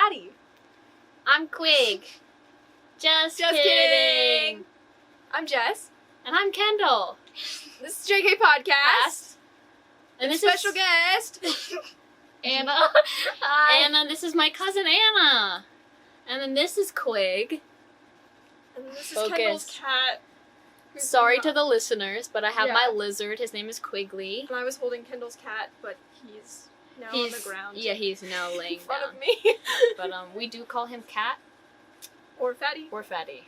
Fatty. I'm Quig. Just kidding. I'm Jess. And I'm Kendall. This is JK Podcast. And this special is guest. Anna. Hi. Anna, this is my cousin Anna. And then this is Quig. And this is Focus. Kendall's cat. Sorry to the listeners, but I have Yeah. my lizard. His name is Quigley. And I was holding Kendall's cat, but he's now on the ground. Yeah, he's now laying in front down. of me. But we do call him Cat Or Fatty. or Fatty.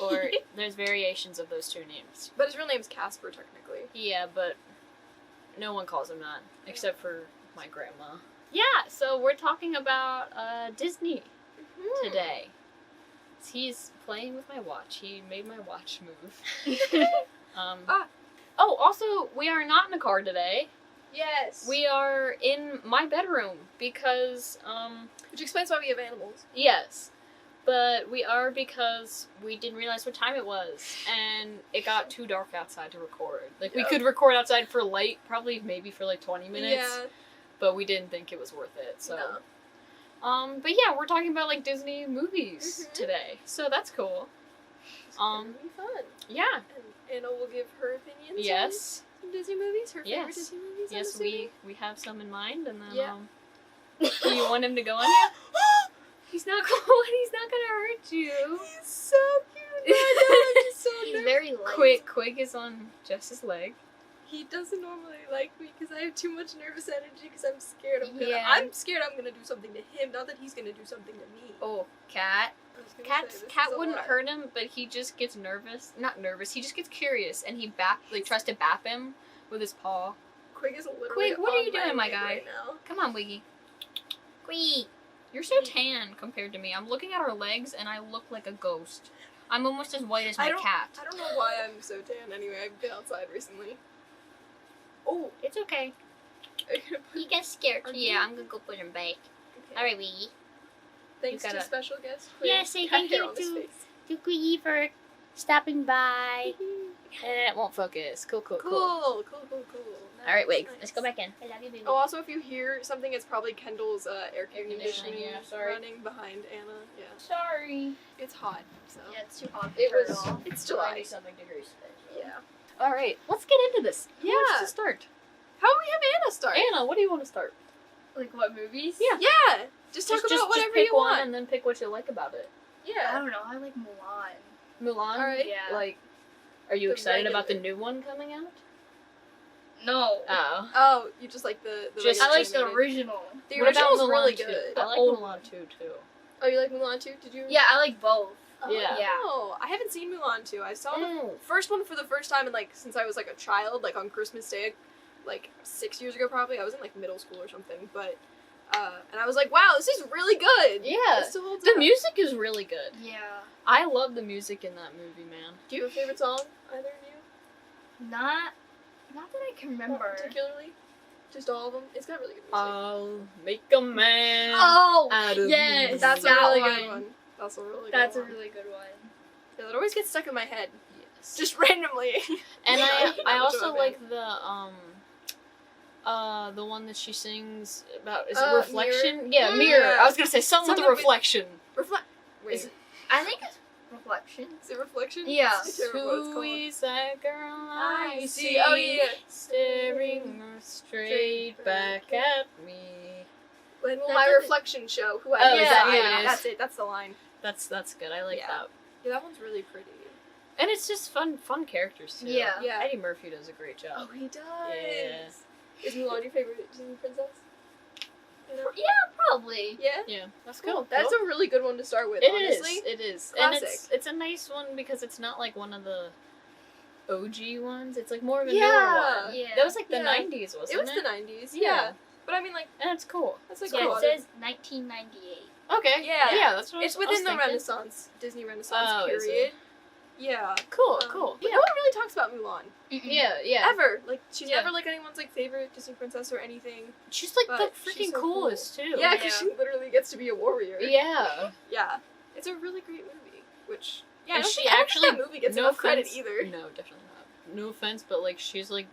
Or there's variations of those two names. But his real name's Casper, technically. Yeah, but no one calls him that, except for my grandma. Yeah, so we're talking about Disney today. He's playing with my watch. He made my watch move. Oh, also, we are not in a car today. Yes. We are in my bedroom because, Which explains why we have animals. yes. But we are because we didn't realize what time it was, and it got too dark outside to record. Like, we Yeah. could record outside for maybe for like 20 minutes, Yeah. but we didn't think it was worth it, so. No. But yeah, we're talking about, like, Disney movies Mhm. today, so that's cool. It's gonna be fun. Yeah. And Anna will give her opinions Yes. on some Disney movies, her favorite Yes. Disney movies. I'm Yes, assuming. we have some in mind, and then, Yeah. do you want him to go on here? He's not going, he's not gonna hurt you. He's so cute. I'm just so He's nervous. very light. Quig is on Jess's leg. He doesn't normally like me because I have too much nervous energy because I'm scared Yeah. I'm scared I'm gonna do something to him, not that he's gonna do something to me. Oh, Cat. I was gonna Cat say, this is a wouldn't lot. hurt him, but he just gets nervous. Not nervous, he just gets curious, and he tries to bap him with his paw. Quig is literally Quig, what are on you doing, my leg guy? right now. Come on, Wiggy. Quig. You're so tan compared to me. I'm looking at our legs, and I look like a ghost. I'm almost as white as my cat. I don't know why I'm so tan anyway. I've been outside recently. Oh, It's okay. are you gonna put He gets scared. Yeah, I'm gonna go put him back. okay. Alright, Wiggy. Thanks you to gotta- special guest. Yeah, Quig. say Cat thank hair you on his to- face. To Quiggy for stopping by. And it won't focus. Cool. Cool. Alright, Wig. Nice. Let's go back in. I love you, baby. Oh, also, if you hear something, it's probably Kendall's air conditioning, conditioning yeah, sorry. running behind Anna. Yeah, Sorry. it's hot, so. Yeah, it's too hot. It for was. all. It's July. something degrees today. Yeah. Alright, let's get into this. Who wants Yeah. to start? How about we have Anna start? Anna, what do you want to start? Like what movies? Yeah. Yeah. Just talk about whatever pick you one want. and then pick what you like about it. I Yeah. don't know. I like Mulan. Mulan? Alright. Yeah. Like, are you The excited about the regular. new one coming out? No. Oh. Oh, you just like the Just- I regular like the animated. original. The What about original's Mulan really 2? good. I like old Mulan 2 too. Oh, you like Mulan too? Did you? Yeah, I like both. Oh, Yeah. Oh, I haven't seen Mulan 2. I saw the Oh. first one for the first time in since I was like a child, like on Christmas Day, like 6 years ago probably. I was in like middle school or something, but and I was like, wow, this is really good. Yeah. It still holds The up. music is really good. Yeah. I love the music in that movie, man. Do you have a favorite song? Either of you? Not that I can remember. Particularly? Just all of them? It's got really good music. I'll make a man Oh, out of yes, you. That's a that really one. good one. That's a really good That's a one. really good one. Yeah, that always gets stuck in my head. Yes. Just randomly. And Not I much of also a like the one that she sings about, is it Mirror? Reflection? Yeah, Mm. Mirror. I was gonna say something with a Something with- reflection. Reflect. Wait. Is it- I think it's Reflection. Is it Reflection? Yeah. I can't remember what it's Who called. is that girl I see? Oh, yeah. Staring straight back at me. When will That my doesn't- reflection show who Oh, I is am? that what Yeah, it is? that's it. That's the line. That's good. I like Yeah. that. Yeah, that one's really pretty. And it's just fun characters too. Yeah. Yeah. Eddie Murphy does a great job. Oh, he does. Yeah. Is Mulan your favorite Disney princess? You know? Yeah, probably. Yeah. Yeah, that's Cool. cool. That's a really good one to start with. It honestly. is. It is. Classic. And it's a nice one because it's not like one of the OG ones. It's like more of a Yeah. newer one. Yeah. That was like the Yeah. 90s, wasn't It it? was the 90s. Yeah. Yeah. But I mean, like, And it's cool. that's like Yeah, cool. it says 1998. Okay. Yeah. Yeah, that's what It's I was within the thinking. Renaissance, Disney Renaissance Oh, is it? period. Yeah. Cool, cool. But Yeah. no one really talks about Mulan. Yeah. Ever. Like, she's Yeah. never like anyone's like favorite Disney princess or anything. She's like the But freaking she's so coolest too. Yeah, because she literally gets to be a warrior. Yeah. Yeah. It's a really great movie. Which, yeah, And I don't she think, I don't actually- think that movie gets no enough credit offense- either. No, definitely not. No offense, but like she's like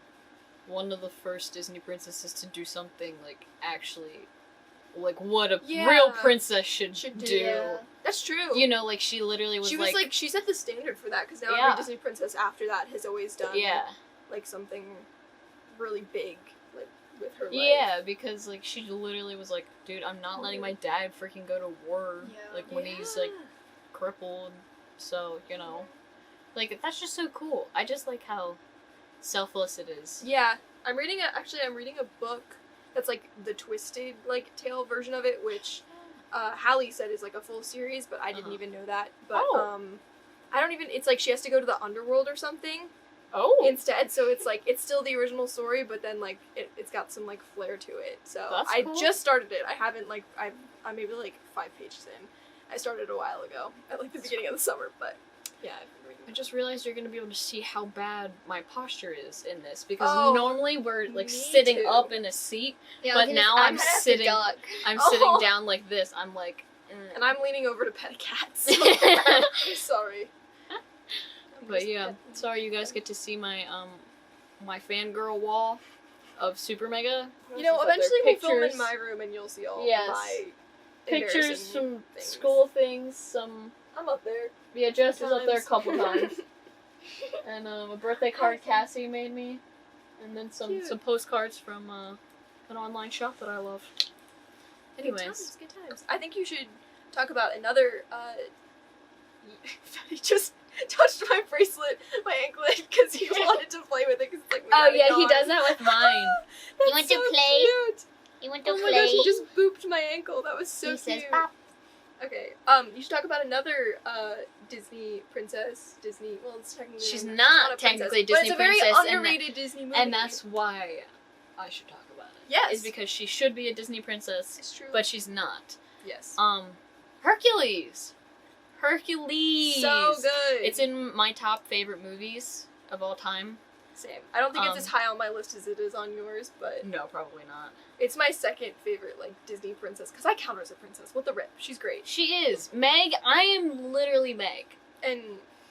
one of the first Disney princesses to do something like actually like what a Yeah. real princess should Should do. do. Yeah. That's true. You know, like she literally was she was like, she set the standard for that, because now Yeah. every Disney princess after that has always done yeah. like something really big, like with her life. Yeah, because like she literally was like, dude, I'm not letting my dad freaking go to war, Yeah. like when he's like crippled. So you know, like that's just so cool. I just like how selfless it is. Yeah, I'm reading a book that's like the twisted like tale version of it, which Hallie said is like a full series, but I didn't even know that. But Oh. I don't even. It's like she has to go to the underworld or something Oh, instead. So it's like it's still the original story, but then like it's got some like flair to it. So That's I cool. just started it. I haven't like I'm maybe like 5 pages in. I started a while ago at like the beginning of the summer, but yeah. I've been reading I just realized you're gonna be able to see how bad my posture is in this because Oh, normally we're like me sitting too. up in a seat. Yeah, But because now I'm I'm kind of sitting- duck. I'm Oh. sitting down like this. I'm like, and I'm leaning over to pet a cat. So I'm sorry. I'm but just yeah, petting- sorry you guys get to see my my fangirl wall of Super Mega. You know, It's up there. eventually we'll film in Pictures. my room and you'll see all Yes. my Pictures, embarrassing some things. school things, some I'm up there. yeah, Jess is up there a Times. couple times, and a birthday card Cassie made me, and then some Cute. postcards from an online shop that I love. Anyways, Good times. I think you should talk about another. He just touched my bracelet, my anklet, because he wanted to play with it. Because it's like. oh yeah, he does that with mine. That's You want to so play? Cute. You want to Oh my play? gosh, he just booped my ankle. That was so He cute. says, "Pop." Okay. You should talk about another Disney princess. Disney. Well, it's technically She's she's not a technically a princess, Disney but it's a princess, very and underrated Disney movie. And that's why I should talk about it. yes, Is because she should be a Disney princess, it's true. but she's not. yes, Hercules. Hercules. so good. It's in my top favorite movies of all time. Same. I don't think it's as Um, high on my list as it is on yours, but No, probably not. it's my second favorite like Disney princess because I count her as a princess. What the rip? She's great. She is. Meg, I am literally Meg. And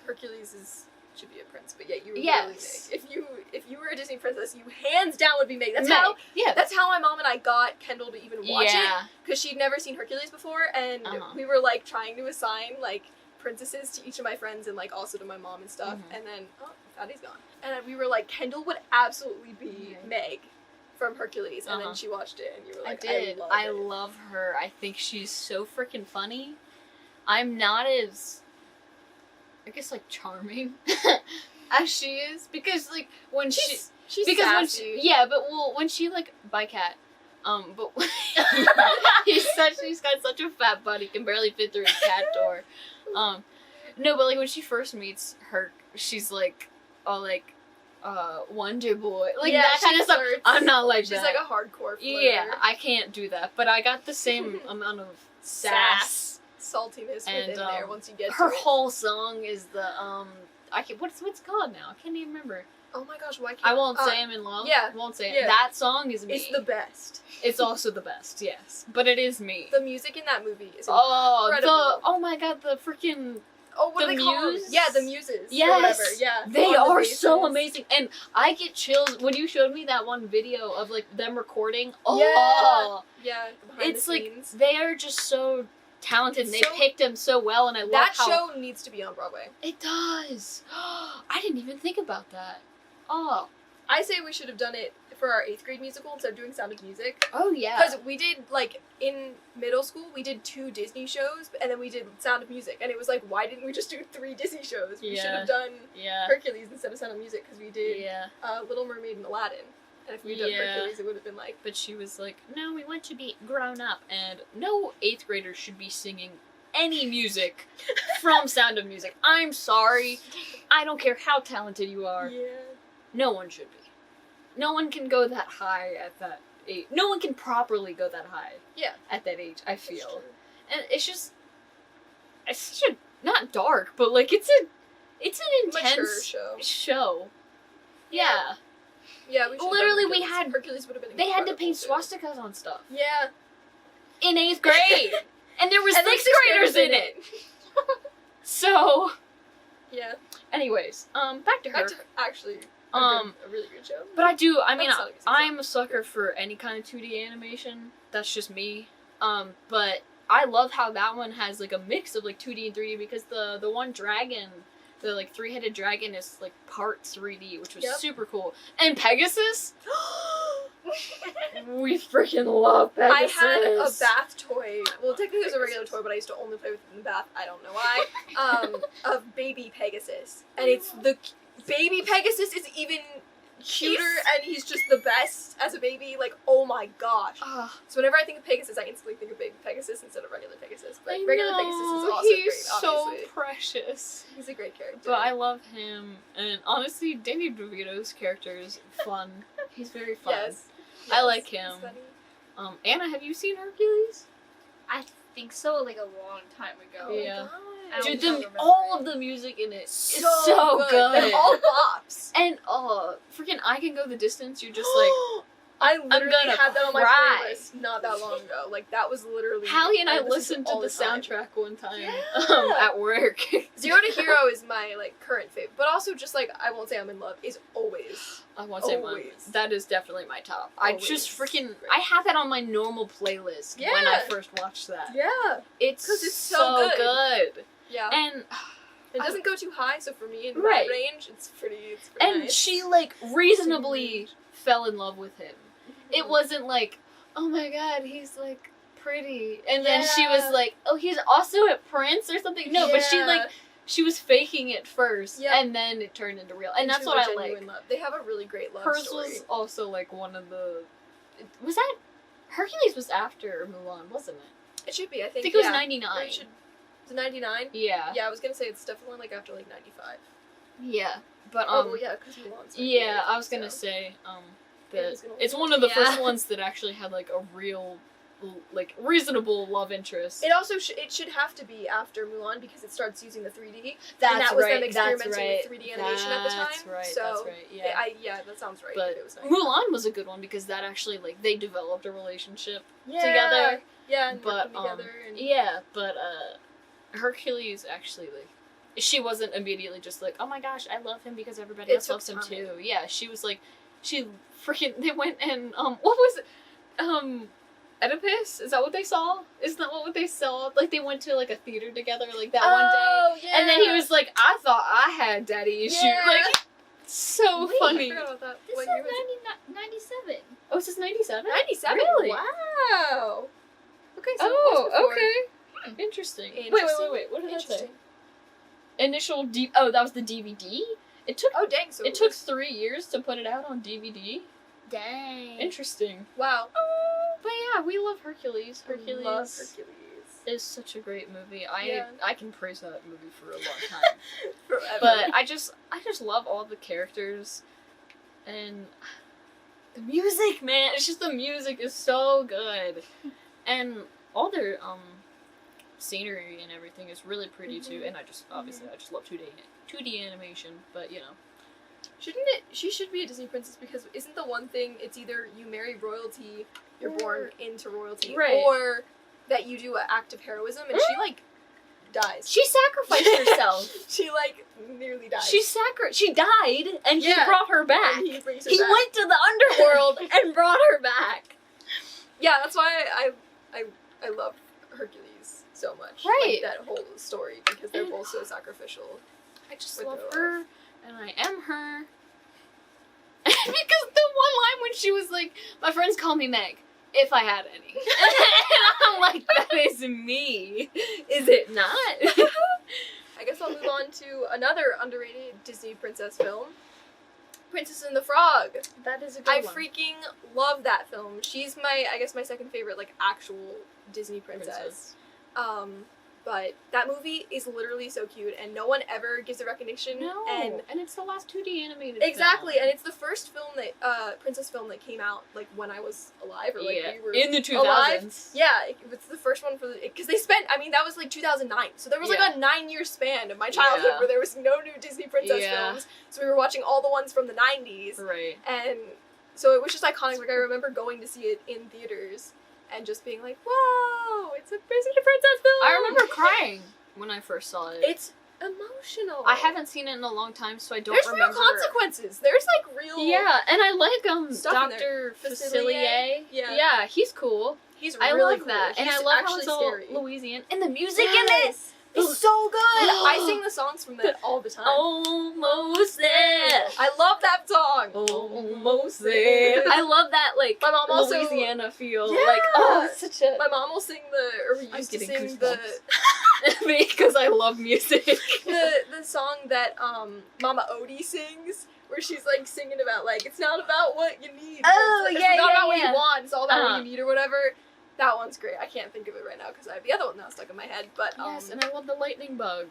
Hercules should be a prince, but yeah, you were Yes. literally Meg. If you were a Disney princess, you hands down would be Meg. That's Meg. how. Yeah. That's how my mom and I got Kendall to even watch it. yeah. Because she'd never seen Hercules before, and Uh-huh. we were like trying to assign like princesses to each of my friends and like also to my mom and stuff. Mhm. And then Fatty's gone, and we were like, Kendall would absolutely be Mhm. Meg from Hercules, and Uh-huh. then she watched it, and you were I like, did. love I it. love her. I think she's so freaking funny. I'm not as, I guess, like charming as she is because like when She's because when sassy. when she like by cat, but she's got such a fat butt he can barely fit through his cat door. No, but like when she first meets her, she's like, all like, Wonder Boy, like Yeah, that kind she of stuff. flirts. I'm not like She's that. like a hardcore flirter. Yeah, I can't do that, but I got the same amount of sass. saltiness And, within there once you get Her to it. whole song is the I can what's it called now? I can't even remember. Oh my gosh, why can't I won't say I'm in love. yeah, Won't say it. yeah. That song is me. It's the best. It's also the best, yes. But it is me. The music in that movie is Oh, incredible. oh my god, the freaking Oh, what The do they call them? Muse? Yeah, the muses. or Yes! whatever. Yeah. they on the are so basses. amazing. And I get chills when you showed me that one video of like them recording. Oh, Yeah. Behind it's the like scenes. they are just so talented It's and they so- picked them so well and I love That how show needs to be on Broadway. it does. I didn't even think about that. Oh. I say we should have done it for our 8th grade musical instead of doing Sound of Music. Oh yeah. Because we did, like, in middle school, we did 2 Disney shows, and then we did Sound of Music. And it was like, why didn't we just do 3 Disney shows? We should Yeah. have done Yeah. Hercules instead of Sound of Music, because we did Yeah. Little Mermaid and Aladdin. And if we'd done Yeah. Hercules, it would have been like, But she was like, no, we want to be grown up and no 8th grader should be singing any music from Sound of Music. I'm sorry. I don't care how talented you are. yeah. No one should be. No one can go that high at that age. No one can properly go that high. Yeah. At that age, I That's feel. true. And it's such a, not dark, but like it's an Mature intense show. show. Yeah. Yeah, we should have done Literally, we Hercules. had- Hercules would have been They had to paint incredible, too. swastikas on stuff. Yeah. In 8th grade. And there was And 6th there's graders in it. So, Yeah. anyways, back to her. Back to actually Um, a really good show. But I mean, That's not a good I'm a sucker for any kind of 2D animation. That's just me. But I love how that one has like a mix of like 2D and 3D because the one dragon, the like 3-headed dragon is like part 3D, which was super cool. And Pegasus, we freaking love Pegasus. I had a bath toy. Well, technically it was a regular toy, but I used to only play with it in the bath. I don't know why. Of baby Pegasus, and it's the baby Pegasus is even cuter, and he's just the best as a baby. Like, oh my gosh. So whenever I think of Pegasus, I instantly think of baby Pegasus instead of regular Pegasus. But regular Pegasus is also he's great, obviously. so precious. He's a great character. But I love him, and honestly, Danny DeVito's character is fun. He's very fun. Yes. I like him. He's funny. Anna, have you seen Hercules? I think so, like a long time ago. Yeah. I don't Dude, remember all it. of the music in it is So so good. They're all bops. And freaking I Can Go the Distance. You're just like, I literally gonna had that on my cry. playlist not that long ago. Like, that was literally... Hallie and I listened listened to all the time. soundtrack one time Yeah. at work. Zero to Hero is my, like, current favorite. But also, just, like, I Won't Say I'm in Love is always... I won't say mine. Always. That is definitely my top. I Always. just freaking... Great. I had that on my normal playlist when I first watched that. Yeah. It's 'Cause it's so good. Yeah. And It doesn't go too high, so for me, in Right. my range, it's pretty and nice. she like reasonably fell in love with him. It Mhm. wasn't like, oh my god, he's like pretty, and then she Yeah. was like, oh, he's also a prince or something. No, but she was faking it first, Yeah. and then it turned into real, and Into that's what a I like. genuine love. They have a really great love Hers story. was also like one of the. Was that Hercules was after Mulan, wasn't it? It should be, I I think. think it was yeah. '99. Is it 99? Yeah. Yeah, I was gonna say it's definitely like after like 95. Yeah. But Oh, well, yeah, because Mulan's yeah, I was gonna so. say Yeah, that he's gonna it's love one of the it. first Yeah. ones that actually had like a real, like reasonable love interest. It also it should have to be after Mulan because it starts using the 3D. That's and that was right. them experimenting That's right. with 3D animation at the time. That's right. So that's right. Yeah. yeah, that sounds right. But it was nice. Mulan was a good one because that actually like they developed a relationship Yeah. together. Yeah, and But working together. And yeah, but Hercules actually like she wasn't immediately just like, oh my gosh, I love him because everybody It else took loves him time. too. Yeah, she was like, she freaking they went and what was it? Oedipus? Is that what they saw? Isn't that what they saw? Like they went to like a theater together like that one day. Yeah. And then he was like, I thought I had daddy issues. Yeah. Like, so Wait, funny. I forgot about that. This What is year was it? 97. Oh, is this 97? 97? Really? Wow. Okay, so it was Oh, before. okay. Interesting. Interesting. Wait. What did that say? Interesting. Initial Oh, that was the DVD? It took Oh, dang. So it took 3 years to put it out on DVD. Dang. Interesting. Wow. But yeah, we love Hercules. Hercules Love Hercules. is such a great movie. Yeah. I can praise that movie for a long time. Forever. But I just love all the characters and the music, man. It's just the music is so good. And all their scenery and everything is really pretty too. And I just obviously I just love 2D animation, but you know. She should be a Disney princess because isn't the one thing, it's either you marry royalty, you're born into royalty, Right. or that you do an act of heroism, and she, like, dies. She sacrificed herself. She, like, nearly dies. She died and he Yeah. brought her back. And he brings her He back. went to the underworld and brought her back. Yeah, that's why I love Hercules so much. Right. Like, that whole story, because they're And- both so sacrificial. I just With love her her, and I am her. Because the one line when she was like, "My friends call me Meg, if I had any," and I'm like, "That is me, is it not?" I guess I'll move on to another underrated Disney princess film, Princess and the Frog. That is a good I one. freaking love that film. She's I guess my second favorite, like, actual Disney princess. But that movie is literally so cute, and no one ever gives it recognition. No, And and it's the last 2D animated. exactly, film. and it's the first film that princess film that came out like when I was alive, or like yeah, we were in the 2000s. alive. Yeah, it was the first one for because they spent. I mean, that was like 2009, so there was like Yeah. a 9-year span of my childhood Yeah. where there was no new Disney princess Yeah. films. So we were watching all the ones from the 90s, Right. and so it was just iconic. Like I remember going to see it in theaters and just being like, "Whoa, it's a Disney princess film!" I remember crying when I first saw it. It's emotional. I haven't seen it in a long time, so I don't There's remember. real consequences. There's like real. Yeah, and I like Stuff in Dr. there. Facilier. Yeah. He's cool. He's I really love cool. that, and He's I love how actually it's all scary. Louisiana, and the music in it. Yes. It's so good. I sing the songs from that all the time. Almost there. I love that song. Almost there. I love that like My mom also- Louisiana feel. Yeah. Like it's such a My mom will sing or we I'm used to getting sing goosebumps. because I love music. the song that Mama Odie sings, where she's like singing about like it's not about what you need. Oh, it's yeah, not yeah, about what yeah. you want. It's all about Uh-huh. what you need or whatever. That one's great. I can't think of it right now because I have the other one now stuck in my head. But Yes, and I love the lightning bug.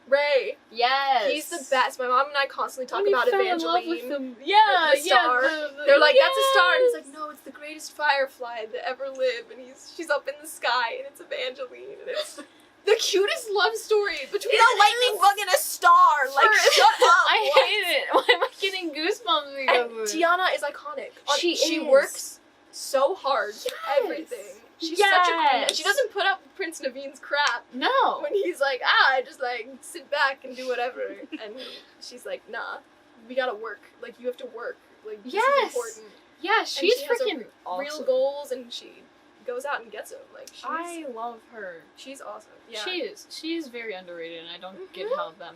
Ray, Yes, he's the best. My mom and I constantly talk We about fell in love Evangeline. with them. Yeah, the star. the- They're like, that's a star, and he's yes. like, no, it's the greatest firefly to ever live, and she's up in the sky, and it's Evangeline, and it's the cutest love story between a lightning bug and a star. Like, shut up. I What? hate it. Why am I getting goosebumps? And because Tiana is iconic. She She is. works so hard for Yes. everything. She's such a queen. Yes. She doesn't put up with Prince Naveen's crap No. when he's like, I just like sit back and do whatever, and she's like, nah, we gotta work. Like you have to work. Like this Yes. is important. Yeah, she's she has freaking awesome. Real goals, and she goes out and gets them. Like I love her. she's awesome. Yeah. She is very underrated, and I don't get Mhm. how that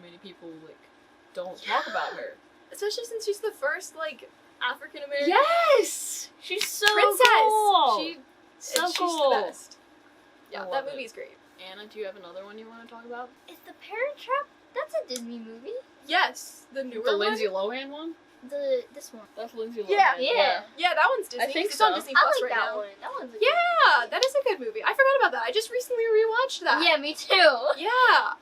many people like don't talk about her. Especially since she's the first like African American Yes, she's so princess. cool. She's cool. the best. I Yeah, love that it. movie's great. Anna, do you have another one you want to talk about? Is The Parent Trap? That's a Disney movie. Yes, the newer The one. Lindsay Lohan one? This one. That's Lindsay Lohan. Yeah. Yeah. Yeah, that one's Disney. I think It's on so. Disney I Plus like right that now. one. That one's a Yeah, that is a good movie. I forgot about that. I just recently rewatched that. Yeah, me too. Yeah,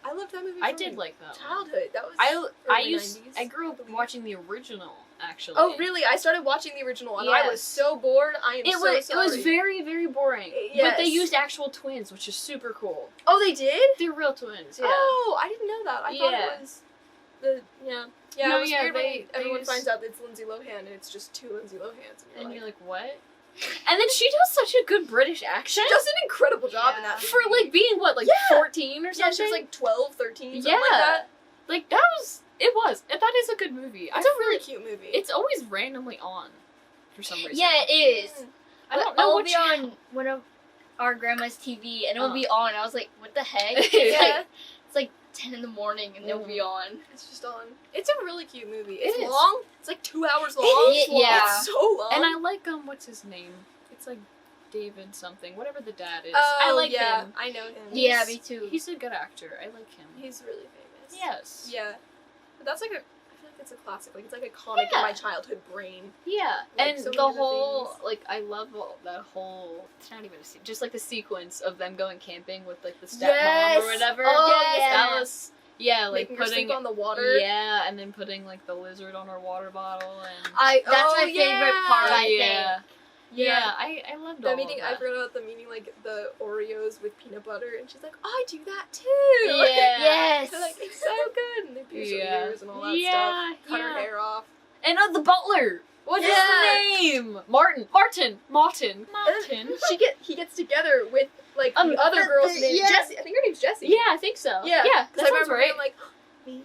I love that movie. I from did like that one. childhood. That was I early used 90s, I grew up believe. watching the original actually. Oh really? I started watching the original and I was Yes. so bored. I am It so was sorry. it was very very boring. But Yes. they used actual twins, which is super cool. Oh, they did? They're real twins. Yeah. Oh, I didn't know that. I thought Yeah. it was the yeah. No, it was yeah, weird they when everyone used- finds out that it's Lindsay Lohan and it's just two Lindsay Lohans And and you're like, what? And then she does such a good British accent. she does an incredible job in Yeah. that movie. for like being what, like Yeah. 14 or yeah, something? she was like 12, 13, something Yeah. like that. Like that was and that is a good movie. It's a really cute movie. It's always randomly on for some reason. Yeah, it is. I don't know It'll what be channel. on one of our grandma's TV, and it'll Uh. be on. I was like, what the heck? It's Yeah. like it's like 10 in the morning, and it'll be on. It's just on. It's a really cute movie. It's It is. long. It's like 2 hours long. is long. Yeah. It's so long. And I like what's his name? It's like David something, whatever the dad is. Oh, I like yeah, him. I know him. Yeah, me too. He's a good actor. I like him. He's really famous. Yes. Yeah. But that's like I feel like it's a classic. Like it's like iconic Yeah. in my childhood brain. Yeah, Like, and so many the other whole things. like I love that whole. It's not even just like the sequence of them going camping with like the stepmom Yes! or whatever. Oh, yes, yeah. that was like Making her putting sleep on the water. Yeah, and then putting like the lizard on her water bottle and. That's my favorite part, I think. yeah. Yeah. Yeah, I loved all That meeting, of I that. forgot about the meeting, like the Oreos with peanut butter, and she's like, I do that too. Yeah. Yes. They're like, it's so good. And they pierce her Yeah. ears and all that Yeah, stuff. Cut her yeah. hair off. And the butler. What's Yeah. his name? Martin. He gets together with like the the- other girl's the- name. yeah. Jessie. I think her name's Jessie. Yeah, I think so. Yeah. Yeah, Because that I sounds remember right. being like,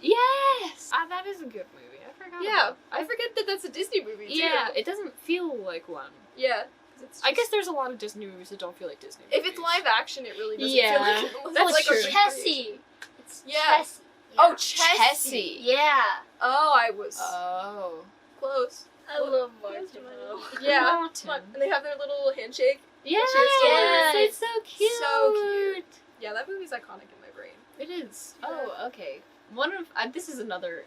Yes. That is a good movie. I forgot. yeah. about I forget that that's a Disney movie that. too. Yeah, it doesn't feel like one. Yeah. 'Cause it's I just- guess there's a lot of Disney movies that don't feel like Disney if movies. it's live action, it really doesn't Yeah. feel like it. Unless That's it's like true. a recreation. Chessie. It's yeah. Chessie. Oh, Yeah. Chessie. Yeah. Oh, I was Oh. close. I love Close Martin. to my though. nose. Yeah. Martin. Come on. And they have their little handshake. Yes, Yes. it's so cute. So cute. Yeah, that movie's iconic in my brain. It is. Yeah. Oh, okay. One of this is another.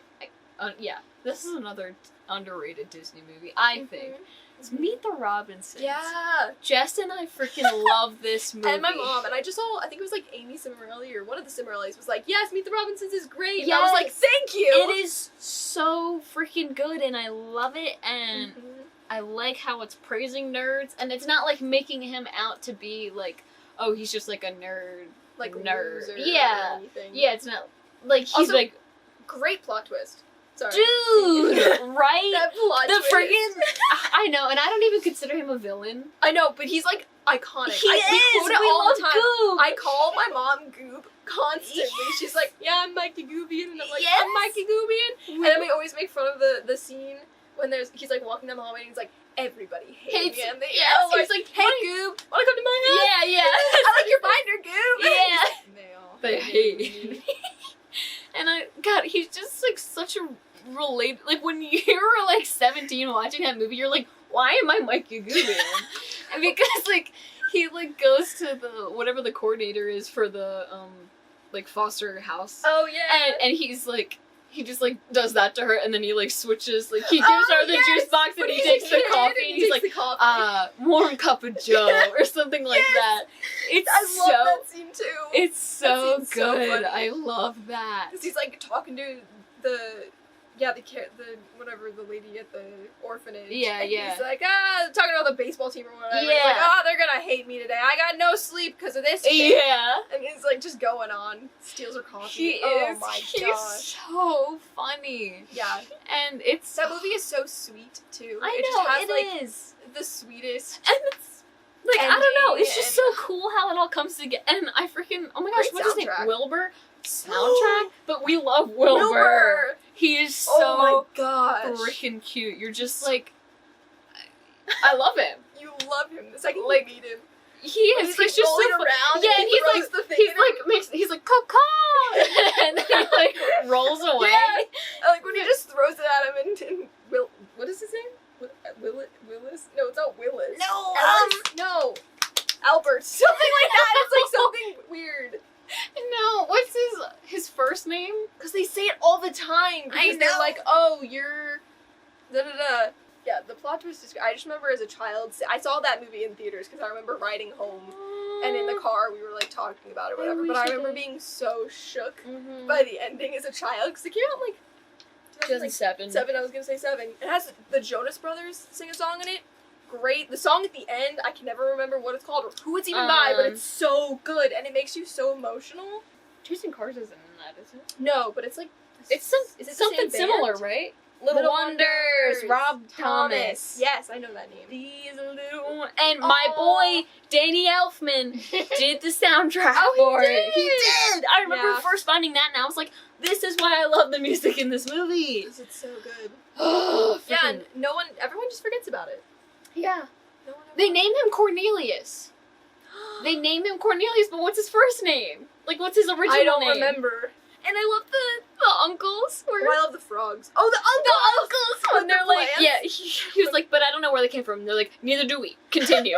This is another underrated Disney movie. I think it's Meet the Robinsons. Yeah. Jess and I freaking love this movie. And my mom, and I just saw, I think it was like Amy Cimarelli or one of the Cimarellis was like, yes, Meet the Robinsons is great. And I was like, Yes. thank you. It is so freaking good, and I love it, and Mhm. I like how it's praising nerds, and it's not like making him out to be like, oh, he's just like a nerd. Like nerd. loser Yeah. or anything. Yeah, it's not like he's Also, like, Great plot twist. Sorry. dude, right? That plot The twist. friggin' I know, and I don't even consider him a villain. I know, but he's like iconic. He We is. quote it We all love the time. Goog. I call my mom Goob constantly. She's like, yeah, I'm Mikey Goobian. And I'm like, Yes. I'm Mikey Goobian. And then we always make fun of the scene when he's like walking down the hallway and he's like, everybody hates me. And they yell, He's like, hey, Goob, wanna come to my house? yeah, yeah. I like your binder, Goob. Yeah. They hate me. And God, he's just like such a relate. Like when you're like 17 watching that movie, you're like, why am I Mikey Goobian? Because like he like goes to the whatever the coordinator is for the like foster house. Oh yeah. And he's like, he just like does that to her, and then he like switches, like he gives her the juice box, and When he he's takes a the kid coffee, and and he's like, takes the coffee. warm cup of Joe or something like Yes. that. It's I love that scene too. it's so scene's so good. funny. I love that. Because he's like talking to the whatever, the lady at the orphanage. Yeah, and yeah. He's like, talking about the baseball team or whatever. He's Yeah. like, they're gonna hate me today. I got no sleep because of this kid. Yeah. And he's like just going on. Steals her coffee. He Oh is. my He's gosh. so funny. Yeah. And it's That movie is so sweet too. I it know just has it like is. the sweetest. And it's like I don't know. ending It's just and- so cool how it all comes together. And I freaking oh my gosh, Great what's his name? soundtrack. Wilbur soundtrack. But we love Wilbur. He is so Oh my gosh. freaking cute. You're just like, I love him. You love him. The second Like, you meet him. He When is. he's He's just rolling so fun. around. Yeah, and he's throws like, the thing he's at like makes. He's like Coco, and then he like rolls away. Yeah. Like when he just throws it at him and what is his name? Willis? No, it's not Willis. No, no. Albert. Something like that. It's like something weird. No, what's his first name? Because they say it all the time. Because I they're know. like, oh, you're da-da-da. Yeah, the plot twist is, I just remember as a child, I saw that movie in theaters because I remember riding home and in the car we were like talking about it or whatever. we But I should remember go. being so shook Mm-hmm. by the ending as a child because it came out in like 2007. 7, I was gonna say 7. It has the Jonas Brothers sing a song in it. Great. The song at the end, I can never remember what it's called or who it's even by, but it's so good and it makes you so emotional. Chasing Cars isn't in that, is it? No, but it's like It's is it the something same band? similar, right? Little Wonders. Rob Thomas. Yes, I know that name. These little and my boy Danny Elfman did the soundtrack Oh, for he it. did! He did. I remember Yeah. first finding that, and I was like, "This is why I love the music in this movie." Because it's so good. Oh, Yeah, and everyone just forgets about it. yeah. No one ever. They name him Cornelius. They name him Cornelius, but what's his first name? Like, what's his original I don't name? remember. And I love the uncles. Were, Oh, I love the frogs. Oh, the the uncles! uncles when the they're like, plants? yeah, he was like, but I don't know where they came from. They're like, neither do we. Continue.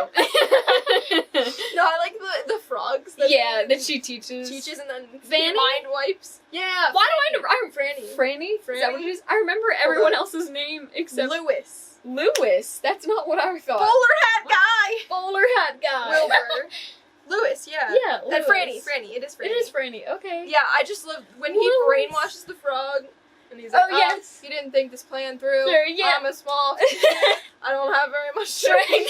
No, I like the frogs. That yeah, that she teaches. teaches and then Vanny? mind wipes. Yeah. Why do I know? I'm Franny. Franny. Is that what it is? I remember everyone else's name except Lewis. Lewis. That's not what I thought. Bowler hat guy. Bowler hat guy. Wilbur. Lewis, yeah. Yeah, And Lewis. Franny. It is Franny. It is Franny. Okay. Yeah, I just love when he Lewis. brainwashes the frog. And he's like, Oh, yes. you didn't think this plan through. Sure, yeah. I'm a small I don't have very much Strength. strength.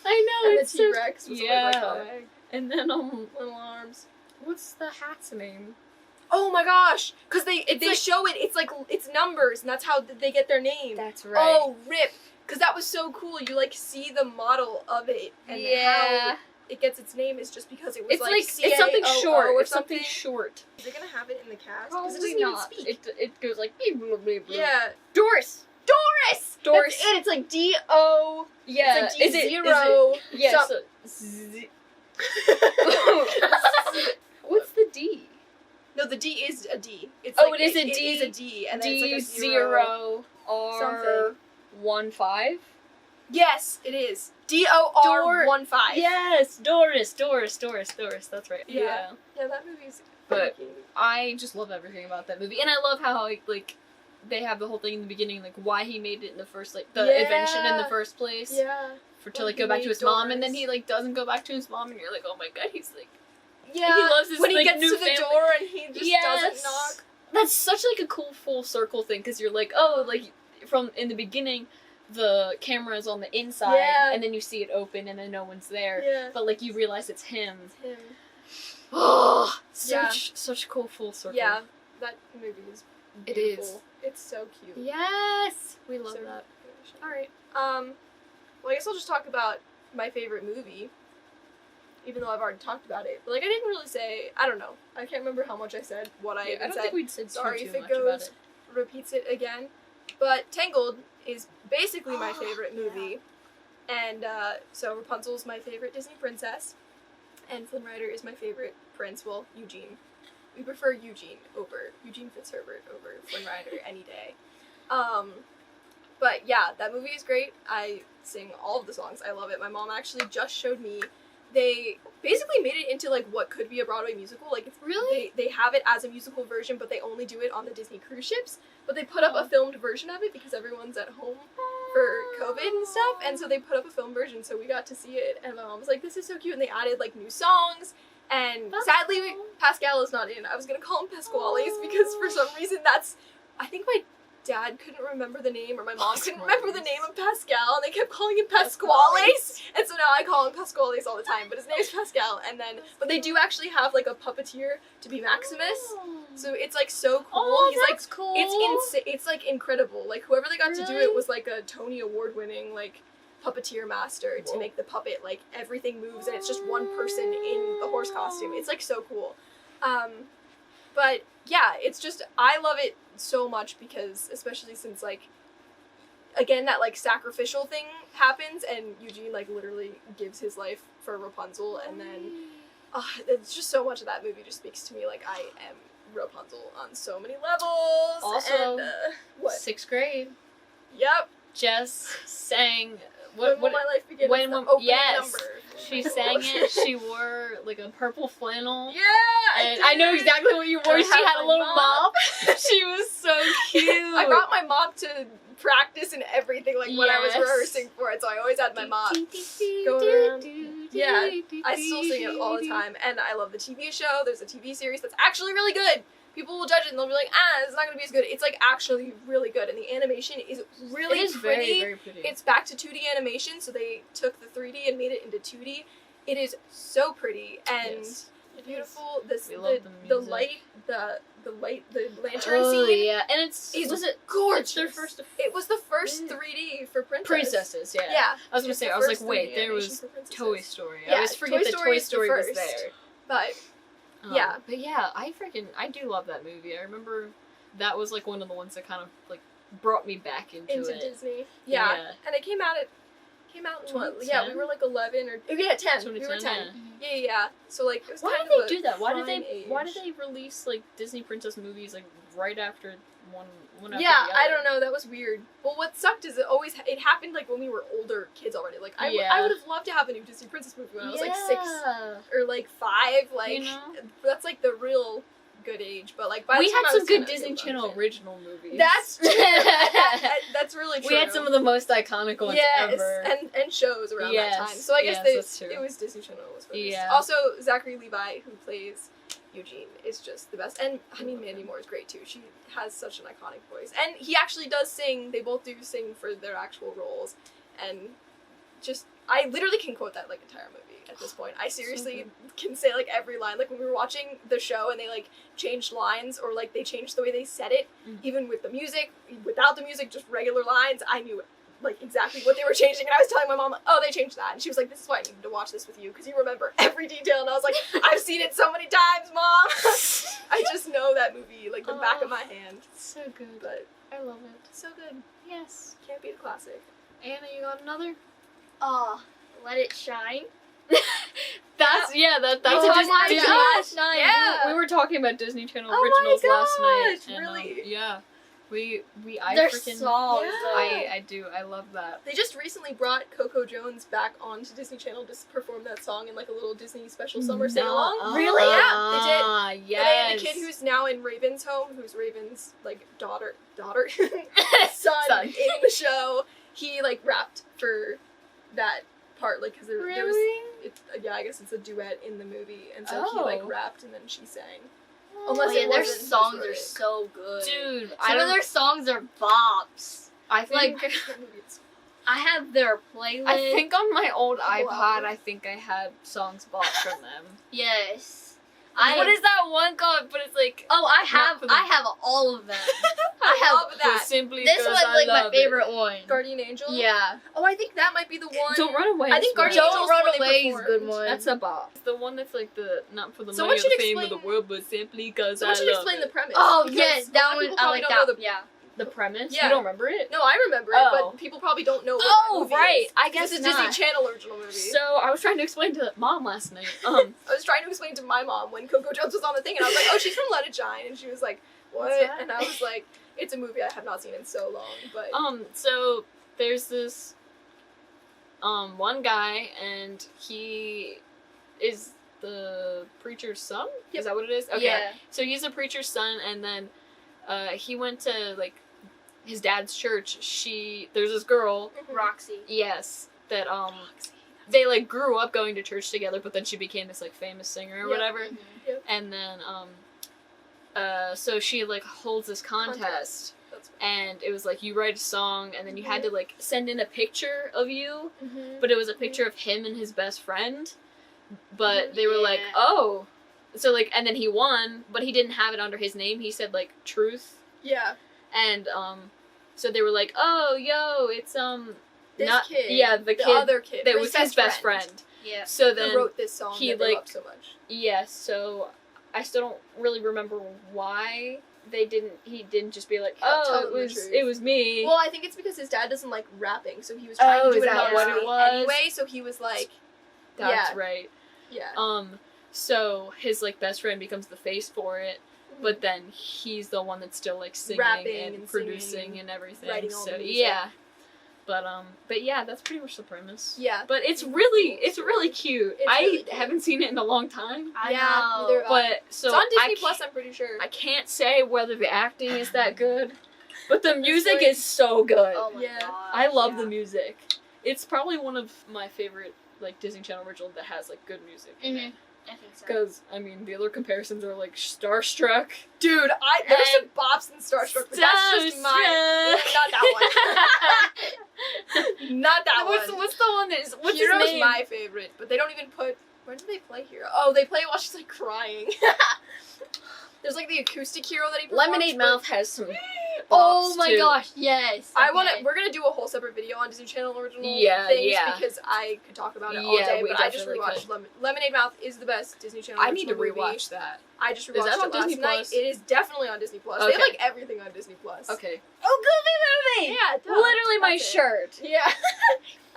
I know. And the it's so- T-Rex was Yeah. like my comic. And then Little arms. what's the hat's name? Oh my gosh! Because they like- show it, it's like, it's numbers, and that's how they get their name. That's Oh, rip! Because that was so cool. You, like, see the model of it, and how it gets its name is just because it was, It's like it's something CAOO short. or It's something short. Is it gonna have it in the cast? Because Probably it doesn't not. even speak. It goes like beep, bloop, bloop, bloop. Yeah. Doris. Doris! Doris. That's it. It's like D-O. Yeah. It's like Is it? D0. Yeah. So- So, what's the D? No, the D is a D. It's Oh, like, it is a It D. is a D, and then it's like D a 0. R something. 15. Yes, it is. DOR15. Yes, Doris. That's right. Yeah. Yeah, that movie's. But- freaking- I just love everything about that movie, and I love how like they have the whole thing in the beginning, like why he made it in the first, like the invention in the Yeah. first place, Yeah. for to When like he go back to made his mom, and then Doris. he like doesn't go back to his mom, and you're like, oh my god, he's like Yeah. he loves his when he like, gets new to the family. door and he just doesn't knock. That's such like a cool full circle thing because you're like, oh, like from in the beginning, the camera is on the inside, Yeah. and then you see it open, and then no one's there, Yeah. but like you realize it's him. It's him. Oh, Yeah. such cool full circle. Yeah. That movie is It beautiful. is. It's so cute. Yes, we love So- that. Alright. Well, I guess I'll just talk about my favorite movie. even though I've already talked about it. But like I didn't really say, I don't know. I can't remember how much I said, what I Yeah, even I don't said. think we'd said Sorry too if it much about goes it. repeats it again. But Tangled is basically my favorite movie. And so Rapunzel's my favorite Disney princess. And Flynn Rider is my favorite prince. Well, Eugene. We prefer Eugene Fitzherbert over Flynn Rider any day. But yeah, that movie is great. I sing all of the songs. I love it. My mom actually just showed me. They basically made it into like what could be a Broadway musical. Like it's Really? they have it as a musical version, but they only do it on the Disney cruise ships. But they put up a filmed version of it because everyone's at home for COVID and stuff, and so they put up a film version, so we got to see it. And my mom was like, "This is so cute," and they added like new songs. And sadly, Pascal is not in. I was gonna call him Pasquales because for some reason I think my dad couldn't remember the name, or my mom couldn't remember the name of Pascal, and they kept calling him Pasquales. And so now I call him Pasquales all the time, but his name is Pascal. And then, but they do actually have like a puppeteer to be Maximus, so it's like so cool. Oh, He's that's like cool. it's like incredible. Like whoever they got to do Really? it was like a Tony Award winning like puppeteer master to make the puppet, like everything moves and it's just one person in the horse costume. It's like so cool. But yeah, it's just, I love it so much because, especially since like, again, that like sacrificial thing happens and Eugene like literally gives his life for Rapunzel, and then it's just so much of that movie just speaks to me. Like I am Rapunzel on so many levels. Also, and, what? 6th grade. Yep. Jess sang When Will My Life Begin? when It's the will- opening yes. number. She sang it. She wore like a purple flannel. Yeah, And I know exactly what you wore. I She had had a my little mop. mop. She was so cute. I brought my mop to practice and everything, like when I was Yes. rehearsing for it, so I always had my mop going around. Yeah, I still sing it all the time, and I love the TV show. There's a TV series that's actually really good. People will judge it and they'll be like, it's not gonna be as good. It's like actually really good, and the animation is really It is pretty. very, very pretty. It's back to 2D animation, so they took the 3D and made it into 2D. It is so pretty and Yes. beautiful. This We love the music. the lantern Oh scene. yeah, and it's is was it gorgeous. It's their first It was the first 3D for princesses. Yeah. Yeah. I was gonna It's say. the I was like, first wait, 3D there animation was for princesses. Toy Story. I Yeah, always forget Toy that Story Toy is the Story was first. there. But yeah. But yeah, I do love that movie. I remember that was like one of the ones that kind of like brought me back into it. Disney. Yeah. Yeah. And it came out in what? Yeah, we 2010? were like 11 or 10. We were 2010, 10. Yeah. So like it was Why kind did of they do that? Why did fine they release like Disney princess movies like right after one after Yeah, the other? I don't know. That was weird. Well, what sucked is it happened like when we were older kids already. Like I Yeah. would have loved to have a new Disney princess movie when I was like 6 Yeah. or like 5. Like You know? that's like the real good age. But like by We the time had I some was good 10, I was Disney like, Channel okay. original movies. That's true. That's really true. We had some of the most iconic ones ever. and shows around Yes, that time. So I guess yes, that's true. it was Disney Channel was released. Yeah. Also, Zachary Levi, who plays Eugene, is just the best. And I mean, Mandy Moore is great too. She has such an iconic voice, and he actually does sing. They both do sing for their actual roles, and just I literally can quote that like entire movie at this point. I seriously can say like every line. Like when we were watching the show and they like changed lines or like they changed the way they said it, even with the music, without the music, just regular lines. I knew like exactly what they were changing, and I was telling my mom, like, "Oh, they changed that," and she was like, "This is why I needed to watch this with you because you remember every detail." And I was like, "I've seen it so many times, Mom." I just know that movie like the back of my hand. So good. But I love it. so good. Yes. Can't beat a classic. Anna, you got another? Let It Shine. That's We that's talked just about it Disney- last night. Yeah. We were talking about Disney Channel Oh my originals last night. gosh, And, really? yeah. Their freaking songs. Yeah. though. I do. I love that. They just recently brought Coco Jones back onto Disney Channel to perform that song in like a little Disney special summer sing along. Really? Yeah, they did. Ah, And yes. they had the kid who's now in Raven's home, who's Raven's like daughter, son in the show. He like rapped for that part, like because there was. Yeah, I guess it's a duet in the movie, and so he like Oh. rapped and then she sang. Oh, Unless yeah, it their wasn't songs his are work. so good. Dude, Some of their songs are bops. I think That movie is- I have their playlist. I think on my old Wow. iPod, I think I had songs bought from them. Yes. What is that one called? But it's like Oh, I Not for the- have all of them. I have love that. simply This because one's I like my love favorite one. Guardian Angel? Yeah. Oh, I think that might be the one. Don't run away. I think is one. Guardian Don't Angel's Run the one they Away is a performed. good one. That's a bop. It's the one that's like the not for the Someone money or the should fame of explain- the world, but simply because I Someone should love explain it. the premise. Oh because yes, a that lot of one people I probably like don't know that. the- Yeah. The premise? Yeah. You don't remember it? No, I remember it, Oh. but people probably don't know what Oh, that movie right. is. I guess It's a not. Disney Channel original movie. So I was trying to explain to Mom last night. I was trying to explain to my mom when Coco Jones was on the thing, and I was like, "Oh, she's from Let It Shine," and she was like, "What?" What's that? And I was like, "It's a movie I have not seen in so long." But So there's this one guy, and he is the preacher's son. Yep. Is that what it is? Okay. Yeah. So he's a preacher's son, and then he went to like his dad's church. There's this girl, Roxy. yes, that they like grew up going to church together, but then she became this like famous singer or Yep. whatever. Mhm. And then so she like holds this contest. That's And it was like you write a song, and then you had to like send in a picture of you, Mhm. but it was a picture of him and his best friend. But they were like, Yeah. oh, so like, and then he won, but he didn't have it under his name. He said like Truth, Yeah. and so they were like, oh, yo, it's This not kid. yeah the kid other kid. that was his best friend. Yeah. So Who then wrote this song he, that they like- love so much. yeah, so I still don't really remember why he didn't just be like, Tell oh, them the truth. it was me. Well, I think it's because his dad doesn't like rapping, so he was trying Oh, to do is it that what it anonymously was? anyway. So he was like, That's yeah. right. yeah. So his like best friend becomes the face for it, but then he's the one that's still like singing Rapping and, and producing singing, and everything. writing all so the music. yeah. But yeah, that's pretty much the premise. Yeah. But it's really cute. It's I really cute. haven't seen it in a long time. I Yeah, know. neither have I. But so It's on Disney I Plus, I'm pretty sure. I can't say whether the acting is that good, but the music like- is so good. Oh my Yeah. gosh, I love yeah. the music. It's probably one of my favorite like Disney Channel original that has like good music. Mhm. I think so. Because I mean, the other comparisons are like Starstruck. Dude, there's some And bops in Starstruck, but that's just my not that one. Not that what's one. the one that is? What's Hero's his name? my favorite, but they don't even put. When do they play Hero? Oh, they play it while she's like crying. There's like the acoustic Hero that he performs, Lemonade but- Mouth has some. Oh bops, my too. gosh, yes. Okay. We're gonna do a whole separate video on Disney Channel original Yeah, things yeah. because I could talk about it all Yeah, day, we but I just definitely rewatched Lemonade Mouth is the best Disney Channel I need to original movie. rewatch that. I just Is rewatched that on it last Disney night. Plus? It is definitely on Disney Plus. They Okay. have like everything on Disney Plus. Okay. Oh, Goofy movie. Yeah, duh. Literally my That's it. shirt. Yeah.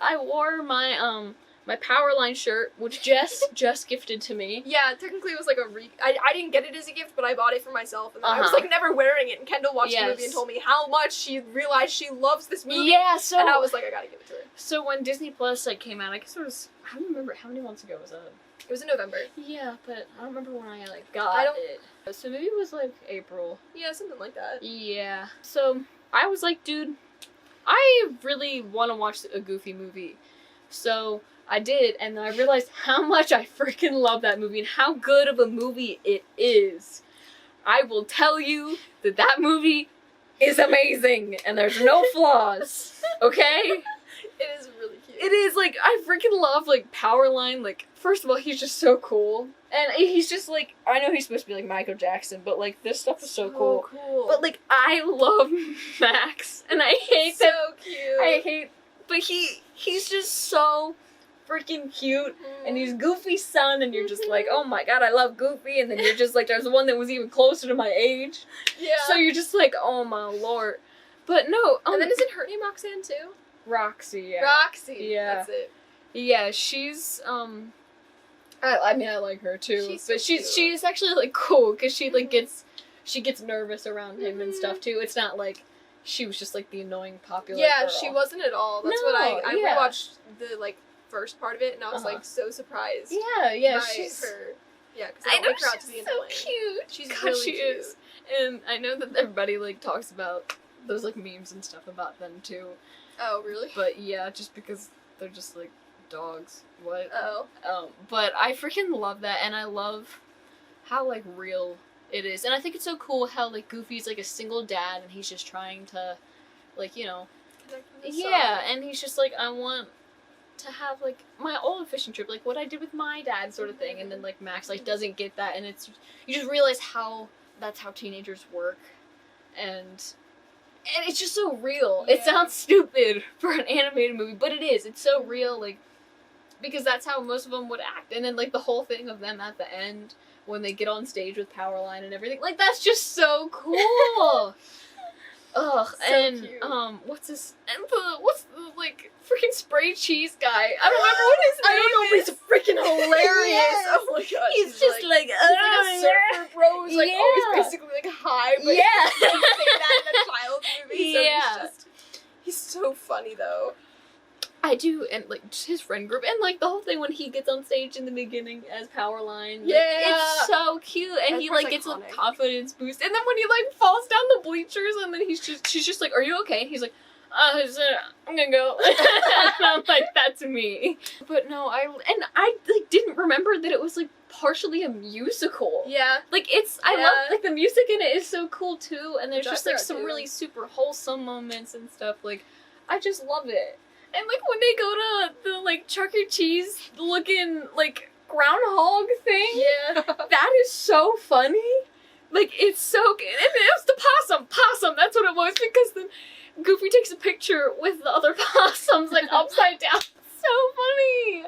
I wore my my Powerline shirt, which Jess just gifted to me. Yeah, technically it was like I didn't get it as a gift, but I bought it for myself, and then I was Uh-huh. like never wearing it. And Kendall watched the movie Yes. and told me how much she realized she loves this movie. Yeah, so and I was like, I gotta give it to her. so when Disney Plus like came out, I guess it was I don't remember how many months ago was that. It was in November. Yeah, but I don't remember when I like got I don't- it. So maybe it was like April. Yeah, something like that. Yeah. So I was like, dude, I really want to watch a Goofy movie. So I did, and then I realized how much I freaking love that movie and how good of a movie it is. I will tell you that that movie is amazing, and there's no flaws. Okay? It is really cute. It is, like, I freaking love, like, Powerline. Like, first of all, he's just so cool. And he's just, like, I know he's supposed to be, like, Michael Jackson, but, like, this stuff is so cool. But, like, I love Max, and I hate that. so cute. I hate, but he's just so freaking cute, and he's Goofy's son, and you're just like, oh my god, I love Goofy, and then you're just like, there's one that was even closer to my age, Yeah. so you're just like, oh my lord. But no, and then isn't her name Roxanne too? Roxy, yeah. Roxy. Yeah. That's it. Yeah, she's I mean I like her too, She's so but she's cute. actually like cool because she like Mhm. gets nervous around him and stuff too. It's not like she was just like the annoying popular Yeah, girl. she wasn't at all. That's what No, I yeah. rewatched the like first part of it, and I was Uh-huh. like so surprised. Yeah, by she's her. Yeah, because I I know don't make her out to she's be so annoying. cute. She's God, really she cute. is. And I know that everybody like talks about those like memes and stuff about them too. Oh, really? But yeah, just because they're just like dogs. What? Oh. But I freaking love that, and I love how like real it is. And I think it's so cool how like Goofy's like a single dad, and he's just trying to, like, you know, Connect with the yeah, song. and he's just like, I want to have like my old fishing trip, like what I did with my dad, sort of thing, and then like Max like doesn't get that, and it's you just realize that's how teenagers work, and it's just so real. Yeah. It sounds stupid for an animated movie, but it is. It's so real, like because that's how most of them would act, and then like the whole thing of them at the end when they get on stage with Powerline and everything, like that's just so cool. Ugh, So and cute. what's the like freaking spray cheese guy? I don't remember what his name I don't know, but is. it's freaking hilarious. Yes. Oh my god. He's just like, he's like a surfer bro who's like always Yeah. basically like high, but Yeah. he doesn't say that in a child's movie. So Yeah. he's so funny though. I do, and like just his friend group, and like the whole thing when he gets on stage in the beginning as Powerline. Like, Yeah. it's so cute, and That he part's like gets a iconic. confidence boost, and then when he like falls down the bleachers, and then she's just like, "Are you okay?" And he's like, I'm gonna go. And I'm like, that's me. But no, I like didn't remember that it was like partially a musical. Yeah. Like I Yeah. love like the music in it is so cool too, and there's That's just like right, some too. really super wholesome moments and stuff. Like I just love it. And like when they go to the like Chuck E. Cheese looking like groundhog thing, Yeah. that is so funny. Like it's so good. And it was the possum. That's what it was, because then Goofy takes a picture with the other possums like upside down. So funny.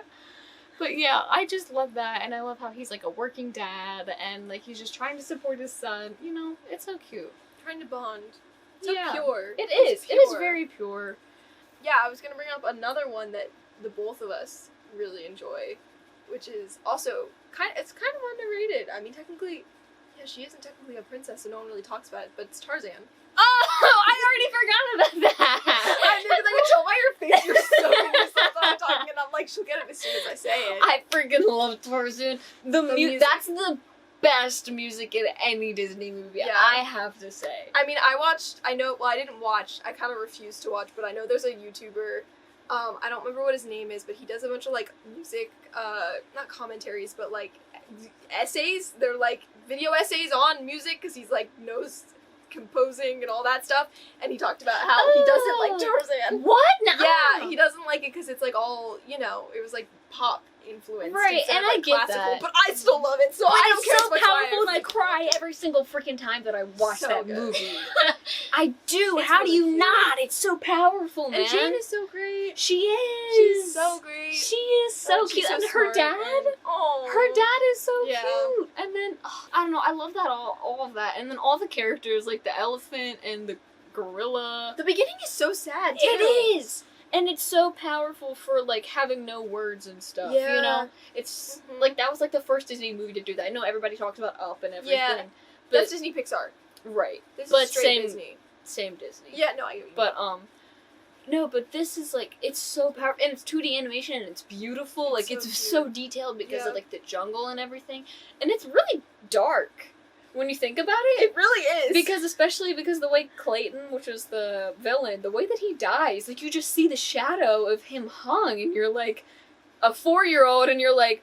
But yeah, I just love that, and I love how he's like a working dad, and like he's just trying to support his son. You know, it's so cute. Trying to bond. So Yeah. pure. It It's is. It is pure. very pure. Yeah, I was gonna bring up another one that the both of us really enjoy, which is also it's kind of underrated. I mean, technically, yeah, she isn't technically a princess, so no one really talks about it. But it's Tarzan. Oh, I already forgot about that. I knew, 'cause I could tell by your face you're so into yourself that I'm talking, and I'm like, she'll get it as soon as I say it. I freaking love Tarzan. The music. That's the best music in any Disney movie, Yeah. I have to say. I mean, I didn't watch, I kind of refused to watch, but I know there's a YouTuber, I don't remember what his name is, but he does a bunch of, like, music, not commentaries, but, like, essays. They're, like, video essays on music, because he's, like, knows composing and all that stuff, and he talked about how he doesn't like Tarzan. What? Yeah, he doesn't like it because it's, like, all, it was, like, pop influenced. Right, instead and of, I like, get classical, that. but I still love it, so I don't care It's as so much powerful, why and I cry every single freaking time that I watch So that good. movie. I do. It's How do really you cute. not? It's so powerful, man. And Jane is so great. She is. She's so great. She is so she's cute, so and her smart, dad. and- Aw. Her dad is so Yeah. cute, and then I don't know. I love that all of that, and then all the characters like the elephant and the gorilla. The beginning is so sad, too. It is, and it's so powerful for like having no words and stuff. You Yeah. know, it's Mhm. like that was like the first Disney movie to do that. I know everybody talks about Up and everything, Yeah. but That's Disney Pixar. right, This but is straight same Disney. same Disney. Yeah, no, I get what you mean. But no, but this is like it's so powerful, and it's 2D animation, and it's beautiful. Like It's it's so so cute. detailed because Yeah. of like the jungle and everything, and it's really dark when you think about it. It really is. Because especially because the way Clayton, which was the villain, the way that he dies, like you just see the shadow of him hung, and you're like a 4-year-old, and you're like,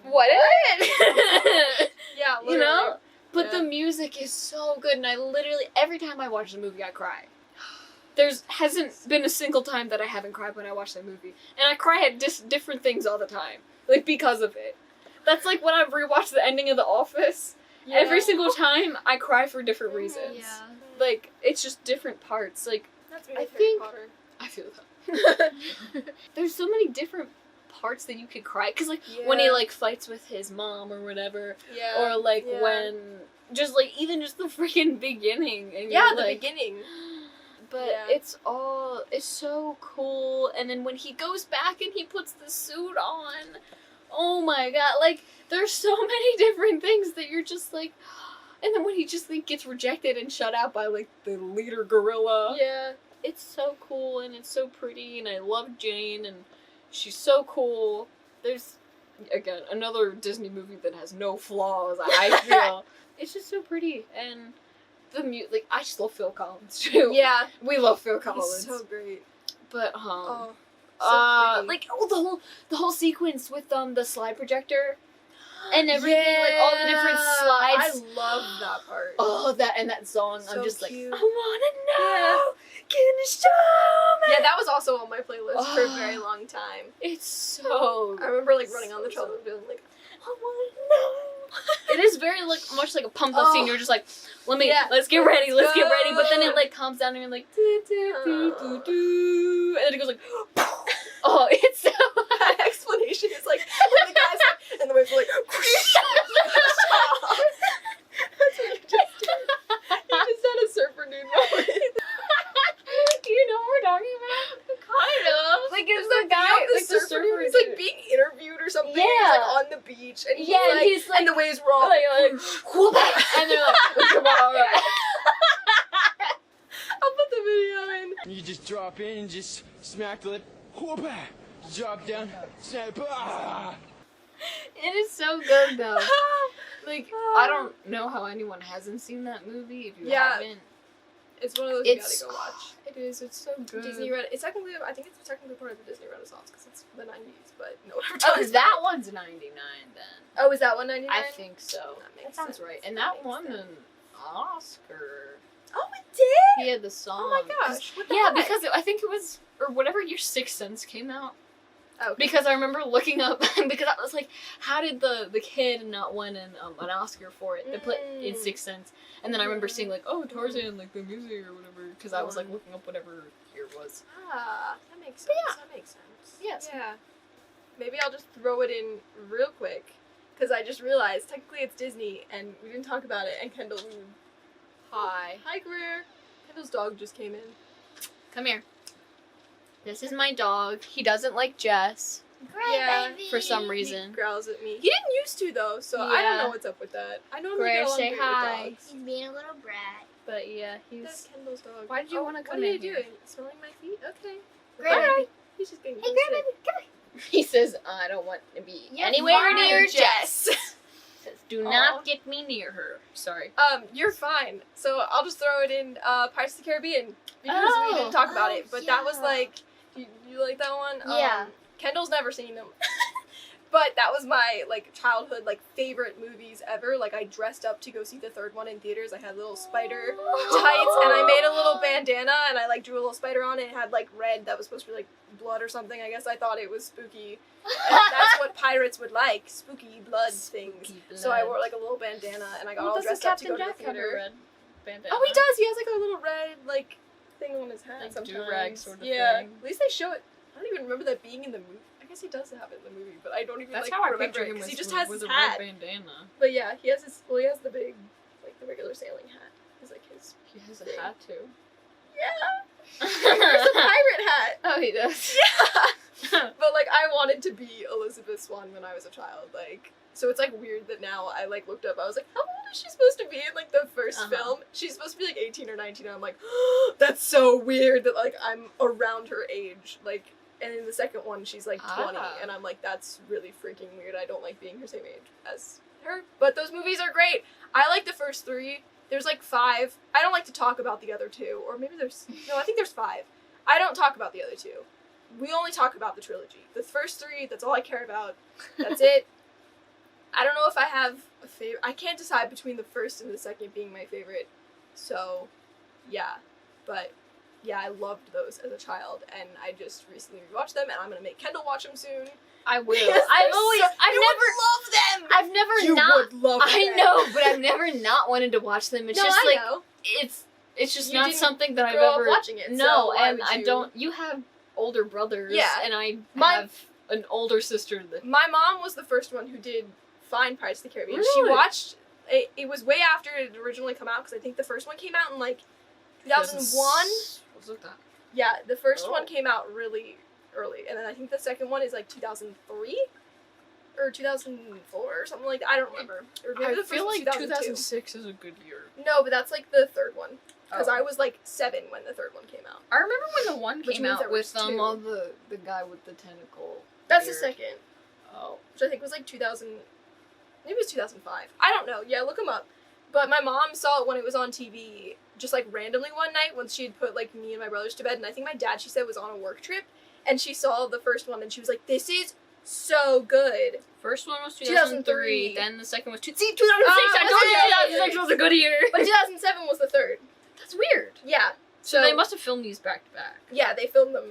what is it? yeah, literally. You know. But Yeah. the music is so good, and I literally every time I watch the movie, I cry. There's hasn't been a single time that I haven't cried when I watch that movie, and I cry at different things all the time, like because of it. That's like when I rewatch the ending of The Office. Yeah. Every single time, I cry for different Mhm. reasons. Yeah. Like it's just different parts. Like That's me I with Harry think- Potter. I feel that. There's so many different parts that you could cry, because like when he Yeah. like fights with his mom or whatever, Yeah. or like Yeah. when just like even just the freaking beginning, and Yeah, you're the like, beginning. but Yeah. it's so cool. And then when he goes back and he puts the suit on, oh my god, like there's so many different things that you're just like, and then when he just like gets rejected and shut out by like the leader gorilla, Yeah. it's so cool, and it's so pretty, and I love Jane, and she's so cool. There's again another Disney movie that has no flaws, I feel. It's just so pretty, and the like I just love Phil Collins too. Yeah. We love Phil Collins. He's so great. But Oh. So pretty. like the whole sequence with the slide projector and everything, like all the different slides. I love that part. Oh, that and that song. So I'm just cute. like, I wanna know. gonna show me. Yeah, that was also on my playlist for a very long time. It's so. I remember like running on the treadmill and being like, I want to know. It is very much like a pump up scene. You're just like, let's get ready, let's get ready. But then it like calms down and you're like, do, do, do, do, do. And then it goes like, oh, it's so. That explanation is like when the guys like, and the waves are like, that's what you just did. You just had a surfer dude moment. You know what we're talking about? Kind of. Like it's the guy, like the surfer dude. He's like being interviewed or something. Yeah. He's like on the beach and he's like, and the waves were all like and they're like, come on. I'll put the video in. You just drop in and just smack the lip. Whoop-ah. Drop down. Snap. Ah. It is so good though. Like I don't know how anyone hasn't seen that movie. If you haven't, it's one of those you gotta go watch. It is. It's so good. It's technically, I think it's technically part of the Disney Renaissance because it's the 90s, but no one ever Oh, talks that about one's 99 then. Oh, is that one 99? I think so. That sounds right. And that won an Oscar. Oh, it did? He had the song. Oh my gosh. What the yeah, heck? because I think it was, or whatever year Sixth Sense came out. Oh, okay. Because I remember looking up, because I was like, how did the kid not win an Oscar for it? They put in Sixth Sense. And then I remember seeing like, oh, Tarzan, like the music or whatever, because I was like looking up whatever year it was. Ah, that makes sense. Yeah. That makes sense. Yes. Yeah. Maybe I'll just throw it in real quick, because I just realized technically it's Disney, and we didn't talk about it, and Kendall, Hi. Hi, Greer. Kendall's dog just came in. Come here. This is my dog. He doesn't like Jess. Yeah, for some He reason. growls at me. He didn't used to though, so I don't Yeah. know what's up with that. I normally Greer, get along say great hi. with dogs. He's being a little brat. But yeah, That's he's. Kendall's dog. Why did you wanna come What are in you here? doing? Smelling my feet? Okay. Great Bye. baby. He's just getting Hey, really great sick. baby, come here. He says, I don't want to be You're anywhere fine, near Jess. Jess. Says, do Aw. not get me near her. Sorry. You're fine. So I'll just throw it in Pirates of the Caribbean because we didn't talk about it. But that was yeah. like, you like that one? Yeah. Kendall's never seen them. But that was my like childhood like favorite movies ever. Like I dressed up to go see the third one in theaters. I had little spider tights and I made a little bandana and I like drew a little spider on it. It had like red that was supposed to be like blood or something. I guess I thought it was spooky. And that's what pirates would like, spooky blood things. Spooky blood. So I wore like a little bandana and I got all dressed up to go to the theater. red bandana? Oh, he does. He has like a little red like thing on his hat Like sometimes. do-rag sort of yeah. thing. At least they show it. I don't even remember that being in the movie. I guess he does have it in the movie, but I don't even That's like how I remember picture it him because with, he just has with his a hat. red bandana. But yeah, he has his. Well, he has the big, like the regular sailing hat. Is like his. He has thing. a hat too. Yeah. There's a pirate hat. Oh, he does. Yeah. But like I wanted to be Elizabeth Swann when I was a child. Like so it's like weird that now I like looked up. I was like, how old is she supposed to be in like the first film? She's supposed to be like 18 or 19. And I'm like, oh, that's so weird that like I'm around her age. Like. And in the second one, she's like 20, and I'm like, that's really freaking weird. I don't like being her same age as her. But those movies are great. I like the first 3. There's like 5. I don't like to talk about the other 2, or maybe there's no. I think there's 5. I don't talk about the other 2. We only talk about the trilogy. The first 3, that's all I care about. That's it. I don't know if I have a favorite. I can't decide between the first and the second being my favorite. So, yeah, but. Yeah, I loved those as a child, and I just recently rewatched them, and I'm gonna make Kendall watch them soon. I will. Yes, I've never You not. would love them. I know, but I've never not wanted to watch them. It's No, just I like know. it's just You not didn't something that I've grow up ever watching it, so No, why and would I you? don't. You have older brothers, Yeah. and I My- have an older sister that. My mom was the first one who did find Pirates of the Caribbean. Really? She watched it. It was way after it had originally come out because I think the first one came out in like 2001. Let's look that. Yeah, the first Oh. one came out really early, and then I think the second one is like 2003 or 2004 or something like that. I don't remember. Or maybe I the first feel was like 2002. 2006 is a good year. No, but that's like the third one because Oh. I was like 7 when the third one came out. I remember when the one Which came means there out was with 2. all the guy with the tentacle. That's the beard. second, Oh. which I think was like 2000. Maybe it was 2005. I don't know. Yeah, look them up. But my mom saw it when it was on TV, just like randomly one night when she had put like me and my brothers to bed, and I think my dad, she said, was on a work trip, and she saw the first one, and she was like, "This is so good." First one was 2003. 2003. Then the second was 2006. Oh, I told you was it? 2006 was a good year. But 2007 was the third. That's weird. Yeah, So they must have filmed these back to back. Yeah, they filmed them.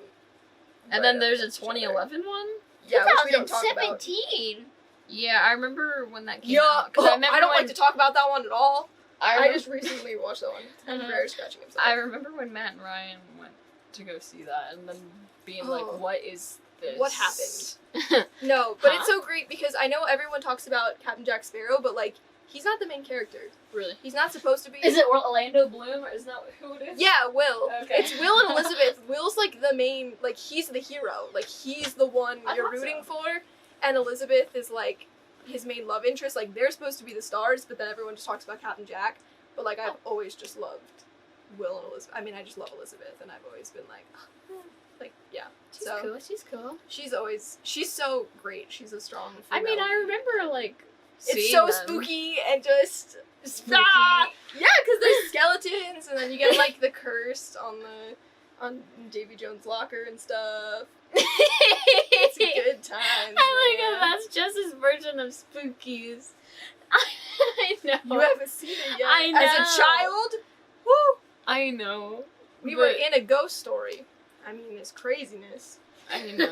And then there's a 2011 one? Yeah, which we don't talk about. 2017. Yeah, I remember when that came Yeah, out. 'Cause I don't like to talk about that one at all. I I just recently watched that one. I'm very scratching himself. I remember when Matt and Ryan went to go see that and then being like, what is this? What happened? No, but it's Huh? so great because I know everyone talks about Captain Jack Sparrow, but like, he's not the main character. Really? He's not supposed to be. Is it Orlando Bloom, or is that who it is? Yeah, Will. Okay. It's Will and Elizabeth. Will's like the main, like he's the hero. Like he's the one I you're thought so. rooting for, and Elizabeth is like his main love interest. Like they're supposed to be the stars, but then everyone just talks about Captain Jack. But like I've always just loved Will and Elizabeth. I mean, I just love Elizabeth, and I've always been like yeah. She's So cool, she's cool. she's so great. She's a strong. I mean, female I lead. remember, like, It's seeing so them. spooky and just Spooky. Yeah, because there's skeletons, and then you get like the curse on Davy Jones' locker and stuff. It's a good time. I like how that's just his version of spookies. I know. You haven't seen it yet. I As know. a child, woo! I know. We but- were in a ghost story. I mean, it's craziness. I know.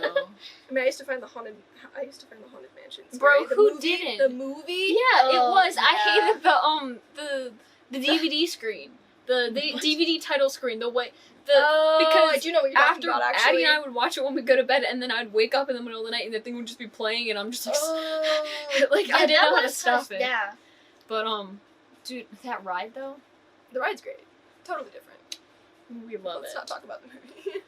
I mean, I used to find the haunted mansion. Bro, scary. The who movie, didn't? The movie. Yeah, it Oh, was. yeah. I hated the DVD screen. The DVD title screen. The way Because I because do know what you're talking after about. Actually, Addie and I would watch it when we go to bed, and then I'd wake up in the middle of the night, and the thing would just be playing, and I'm just like, like I didn't know how to stop it. Yeah. But dude, that ride though, the ride's great. Totally different. we love Let's it. not talk about the movie.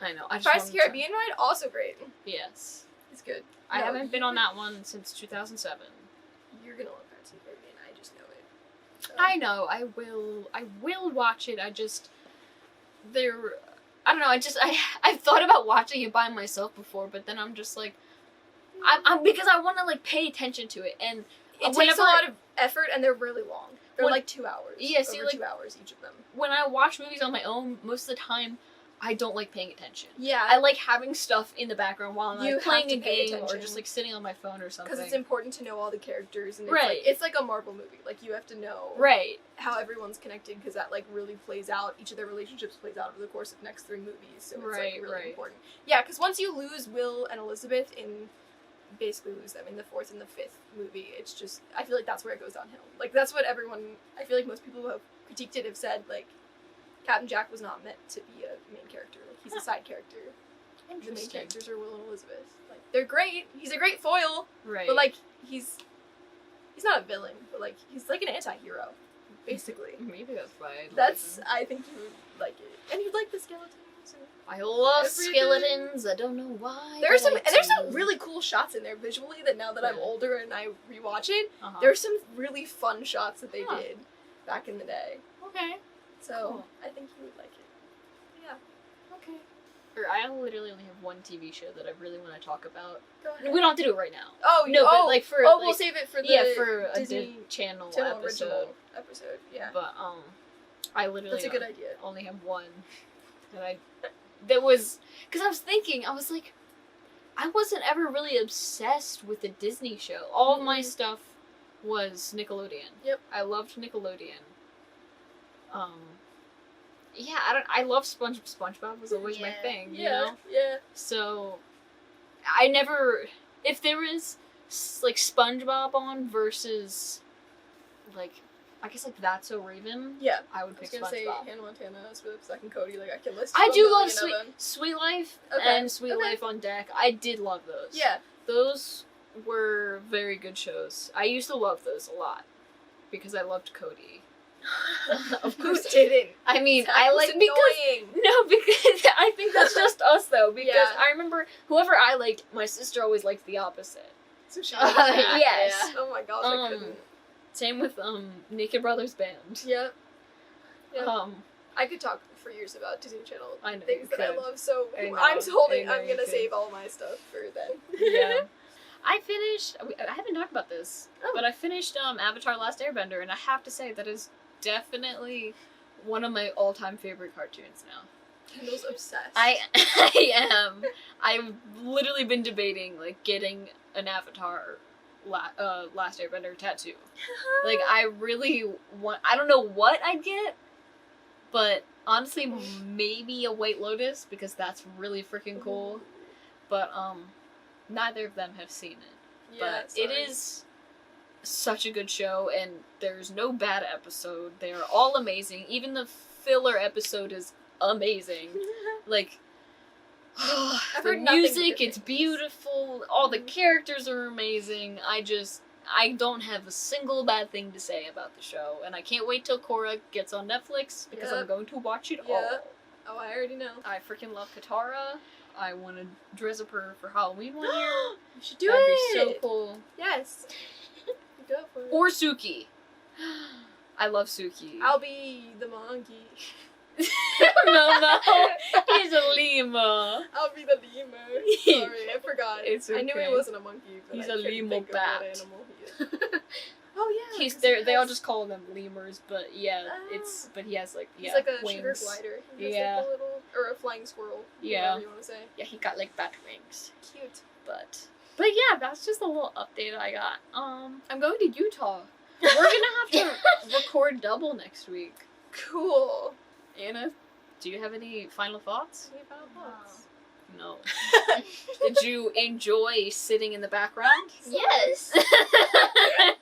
I know. I just Pirates of the wanted to- Caribbean ride also great. Yes, It's good. I No, haven't been on that one since 2007. You're gonna love Pirates of the Caribbean. I just know it. So. I know. I will watch it. I just I don't know. I've thought about watching it by myself before, but then I'm just like, I'm because I want to like pay attention to it, and It takes whenever a lot of effort, and they're really long. They're When- like 2 hours. Yeah, see, over like- 2 hours each of them. when I watch movies on my own, most of the time, I don't like paying attention. Yeah, I like having stuff in the background while I'm You like playing have a to pay game or attention. just like sitting on my phone or something. because it's important to know all the characters, and Right. it's like a Marvel movie. Like you have to know Right. how everyone's connected, because that like really plays out. Each of their relationships plays out over the course of the next 3 movies, so it's Right, like really right. important. Yeah, because once you lose Will and Elizabeth basically lose them in the 4th and the 5th movie, it's just I feel like that's where it goes downhill. Like that's what everyone. I feel like most people who have critiqued it have said like Captain Jack was not meant to be a main character. Like he's a side character. The main Interesting. characters are Will and Elizabeth. Like they're great. He's a great foil, Right. but like he's not a villain, but like he's like an anti-hero, basically. Maybe that's why. I think you would like it, and you'd like the skeletons. And I love everything. skeletons. I don't know why. there's but I there's do. some really cool shots in there visually that now that I'm Really? older and I rewatch it, Uh-huh. there's some really fun shots that they Huh. did back in the day. Okay. So Cool. I think you would like it. Yeah. Okay. I literally only have one TV show that I really want to talk about. Go ahead. We don't have to do it right now. Oh No, but like for we'll like, save it for the yeah, for a Disney channel Channel episode. original episode. Yeah. But I literally That's a good idea. only have one. And that was because I was thinking, I was like, I wasn't ever really obsessed with the Disney show. All of my Mhm. stuff was Nickelodeon. Yep. I loved Nickelodeon. Yeah, I love SpongeBob was always my Yeah. thing, you Yeah. know? Yeah. So I never if there was like SpongeBob on versus like I guess like That's So Raven, Yeah. I would I was pick gonna say SpongeBob. Hannah Montana, Swift, Zack and Cody. Like I can list. I a do million love of them. Sweet Life Okay, and Sweet okay. Life on Deck. I did love those. Yeah. Those were very good shows. I used to love those a lot because I loved Cody. Of Who course. didn't? I mean, That I was like because annoying. no, because I think that's just us though. Because Yeah. I remember whoever I liked, my sister always liked the opposite. So she Uh, liked that. yes. Yeah. Oh my gosh, I couldn't. Same with Naked Brothers Band. Yep. Yep. I could talk for years about Disney Channel I know things you that I could. love. So I know, I'm holding. I know I'm you gonna could. save all my stuff for then. Yeah. I finished. I haven't talked about this, Oh. but I finished Avatar: Last Airbender, and I have to say that is definitely one of my all-time favorite cartoons now. Kendall's obsessed. I am. I've literally been debating like getting an Avatar Last Airbender tattoo. Like I really want. I don't know what I'd get, But honestly, maybe a White Lotus, because that's really freaking cool. But neither of them have seen it. Yeah, But it is such a good show, and there's no bad episode. They are all amazing. Even the filler episode is amazing. Like, the heard nothing music, but it's beautiful. All the characters are amazing. I don't have a single bad thing to say about the show, and I can't wait till Korra gets on Netflix, because I'm going to watch it all. Oh, I already know. I freaking love Katara. I want to dress up her for Halloween one year. You should do That'd it! be so cool. Yes. Go for it. Or Suki. I love Suki. I'll be the monkey. no. He's a lemur. I'll be the lemur. Sorry, I forgot. It's I knew okay. he wasn't a monkey, but He's I a couldn't lemur think of bat. what animal he is. Oh yeah. He's 'cause there. he They all has- just call them lemurs, but yeah, but he has like He's like a wings. sugar glider. He has Yeah. like a little, or a flying squirrel. Yeah. Whatever you want to say. Yeah, he got like bat wings. Cute. But yeah, that's just a little update I got. I'm going to Utah. We're gonna have to record double next week. Cool. Anna, do you have any final thoughts? Any final thoughts? No. Did you enjoy sitting in the background? Yes.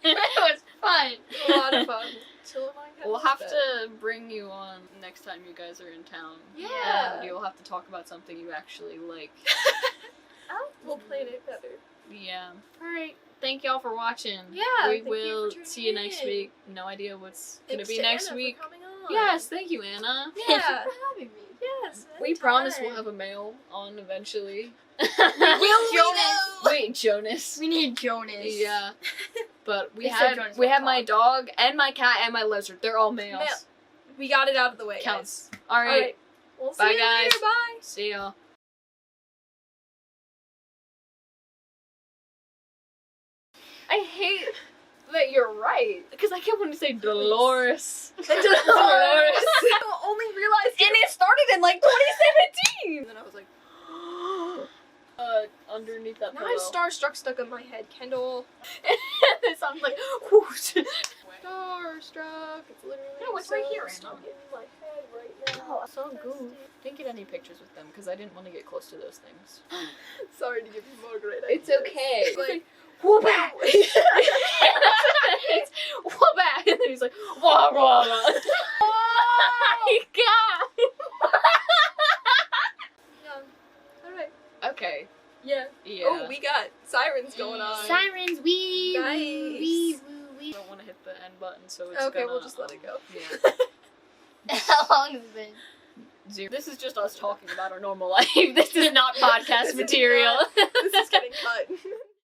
It was fun. A lot of fun. Chill on We'll have to bring you on next time you guys are in town. Yeah. And you'll have to talk about something you actually like. We'll plan it better. Yeah. Alright. Thank y'all for watching. Yeah, We thank you will for tuning see you next in. week. No idea what's Thanks gonna be to next Anna week. For coming on. Yes, thank you, Anna. Yeah. For having me. Yes. We promise we'll have a male on eventually. Jonas. Wait, Jonas. We need Jonas. Yeah. But we Except had Jonas we won't had my talk. dog and my cat and my lizard. They're all males. Male. We got it out of the way. Counts. Guys. All right. All right. We'll see Bye, you guys. later. Bye. See y'all. I hate that you're right, because I kept wanting to say Dolores. Dolores. I only realized And it started in like 2017. And then I was like, Underneath that now pillow. I have Starstruck stuck in my head. Kendall. It sounds like whoosh. Starstruck. It's literally No, it's right here, stuck Anna. in my head right now. Oh, so good. Didn't get any pictures with them because I didn't want to get close to those things. Sorry to give you more great It's ideas. okay. Like, Whoop-ah! It's whoop-ah! And then he's like, wah wah wah. Oh my god! yeah. Alright. Okay. Yeah. Yeah. Oh, we got sirens going on. Sirens, wee, Nice. wee, woo, wee. I don't want to hit the end button, so it's Okay, gonna, we'll just let it go. Yeah. How long has it been? Zero. This is just us talking about our normal life. This is not podcast This is material. not- This is getting cut.